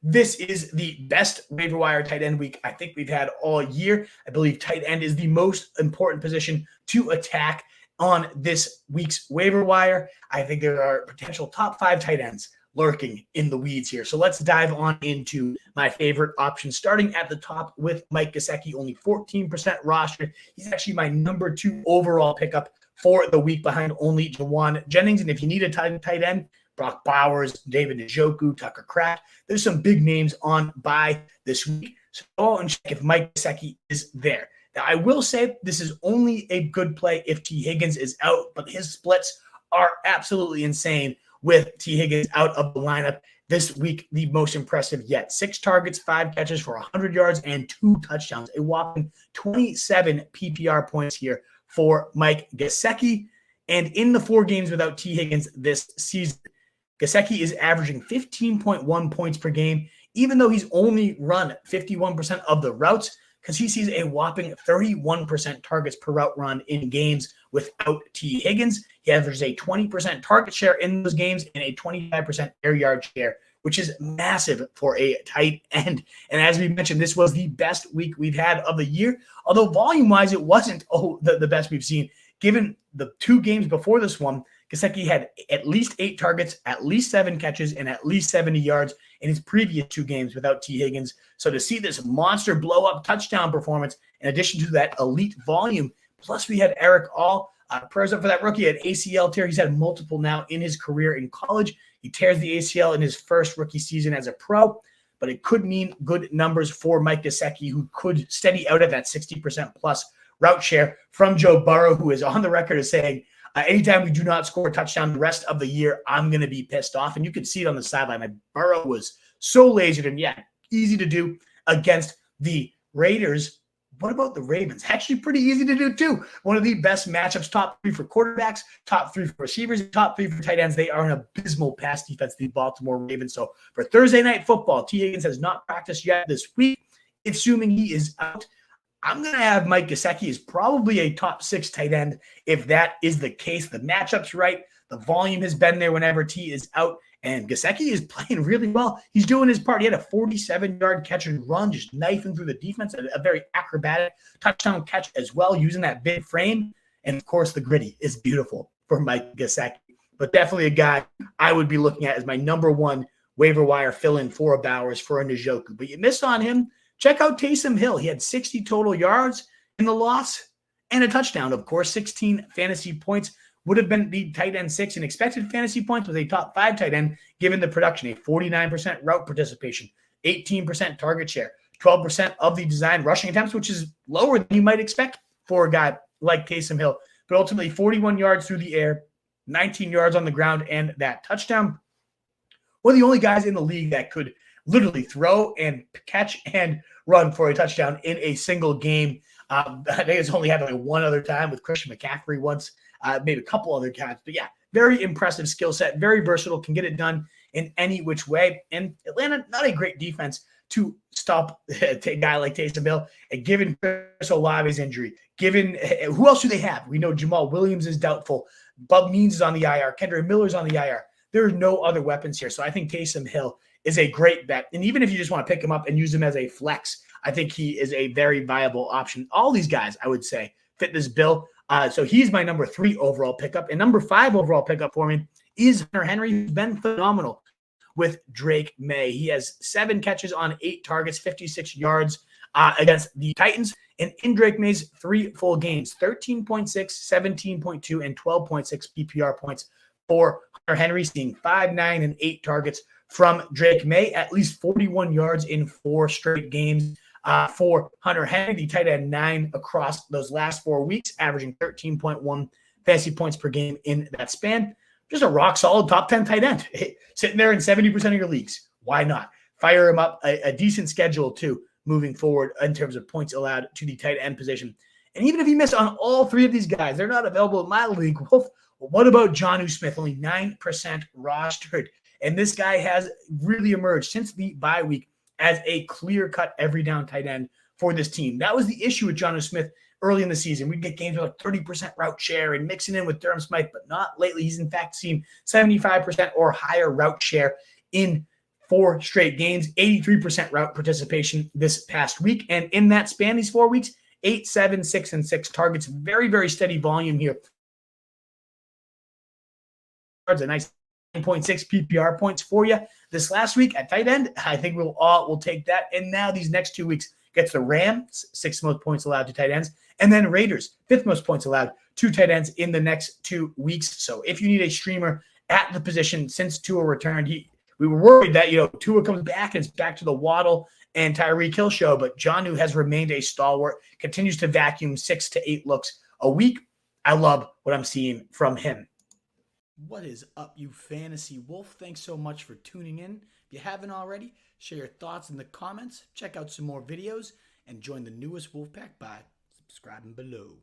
This is the best waiver wire tight end week I think we've had all year. I believe tight end is the most important position to attack on this week's waiver wire. I think there are potential top 5 tight ends lurking in the weeds here. So let's dive on into my favorite options, starting at the top with Mike Gesicki, only 14% roster. He's actually my number 2 overall pickup for the week, behind only Jawan Jennings. And if you need a tight end, Brock Bowers, David Njoku, Tucker Kraft, there's some big names on bye this week. So go and check if Mike Gesicki is there. Now, I will say this is only a good play if T. Higgins is out, but his splits are absolutely insane with T. Higgins out of the lineup this week. The most impressive yet. 6 targets, 5 catches for 100 yards and 2 touchdowns. A whopping 27 PPR points here for Mike Gesicki. And in the 4 games without T. Higgins this season, Gesicki is averaging 15.1 points per game, even though he's only run 51% of the routes, because he sees a whopping 31% targets per route run in games without T. Higgins. He averages a 20% target share in those games and a 25% air yard share, which is massive for a tight end. And as we mentioned, this was the best week we've had of the year, although volume-wise, it wasn't the best we've seen. Given the 2 games before this one, Gesicki had at least 8 targets, at least 7 catches, and at least 70 yards in his previous 2 games without T. Higgins. So to see this monster blow-up touchdown performance, in addition to that elite volume, plus we had Eric All. Prayers up for that rookie at ACL tear. He's had multiple now in his career in college. He tears the ACL in his first rookie season as a pro, but it could mean good numbers for Mike Gesicki, who could steady out at that 60% plus route share from Joe Burrow, who is on the record as saying, anytime we do not score a touchdown the rest of the year, I'm going to be pissed off. And you could see it on the sideline. Like, Burrow was so lazy, and easy to do against the Raiders. What about the Ravens? Actually pretty easy to do too. One of the best matchups, top 3 for quarterbacks, top 3 for receivers, top 3 for tight ends. They are an abysmal pass defense, the Baltimore Ravens. So for Thursday Night Football, T. Higgins has not practiced yet this week. Assuming he is out, I'm going to have Mike Gesicki as probably a top 6 tight end. If that is the case, the matchup's right. The volume has been there whenever T is out. And Gesicki is playing really well. He's doing his part. He had a 47-yard catch and run, just knifing through the defense, a very acrobatic touchdown catch as well, using that big frame. And, of course, the gritty is beautiful for Mike Gesicki. But definitely a guy I would be looking at as my number 1 waiver wire fill-in for a Bowers, for a Njoku. But you missed on him. Check out Taysom Hill. He had 60 total yards in the loss and a touchdown. Of course, 16 fantasy points. Would have been the tight end 6 in expected fantasy points with a top 5 tight end, given the production, a 49% route participation, 18% target share, 12% of the designed rushing attempts, which is lower than you might expect for a guy like Taysom Hill. But ultimately, 41 yards through the air, 19 yards on the ground, and that touchdown. One of the only guys in the league that could literally throw and catch and run for a touchdown in a single game. I think it's only happened like one other time with Christian McCaffrey once. Maybe a couple other times. But very impressive skill set, very versatile, can get it done in any which way. And Atlanta, not a great defense to stop a guy like Taysom Hill. And given Chris Olave's injury, given who else do they have? We know Jamal Williams is doubtful. Bub Means is on the IR. Kendra Miller's on the IR. There are no other weapons here. So I think Taysom Hill is a great bet. And even if you just want to pick him up and use him as a flex, I think he is a very viable option. All these guys, I would say, fit this bill. So he's my number 3 overall pickup. And number 5 overall pickup for me is Hunter Henry, who's been phenomenal with Drake May. He has 7 catches on 8 targets, 56 yards against the Titans. And in Drake May's 3 full games, 13.6, 17.2, and 12.6 PPR points for Hunter Henry, seeing 5, 9, and 8 targets from Drake May, at least 41 yards in 4 straight games. For Hunter Henry, the tight end 9 across those last 4 weeks, averaging 13.1 fantasy points per game in that span. Just a rock-solid top 10 tight end. Sitting there in 70% of your leagues. Why not? Fire him up. A decent schedule, too, moving forward in terms of points allowed to the tight end position. And even if you miss on all 3 of these guys, they're not available in my league. Wolf, what about Jonnu Smith? Only 9% rostered. And this guy has really emerged since the bye week as a clear-cut every-down tight end for this team. That was the issue with Jonnu Smith early in the season. We'd get games with like 30% route share and mixing in with Durham Smythe, but not lately. He's, in fact, seen 75% or higher route share in 4 straight games, 83% route participation this past week. And in that span, these 4 weeks, 8, 7, 6, and 6 targets. Very, very steady volume here. A nice 9.6 PPR points for you this last week at tight end. I think we'll take that. And now these next 2 weeks gets the Rams, 6th most points allowed to tight ends, and then Raiders, 5th most points allowed to tight ends in the next 2 weeks. So if you need a streamer at the position since Tua returned, we were worried that Tua comes back and it's back to the Waddle and Tyreek Hill show, but Jonnu has remained a stalwart, continues to vacuum 6 to 8 looks a week. I love what I'm seeing from him. What is up, you fantasy wolf? Thanks so much for tuning in. If you haven't already, share your thoughts in the comments, check out some more videos, and join the newest Wolfpack by subscribing below.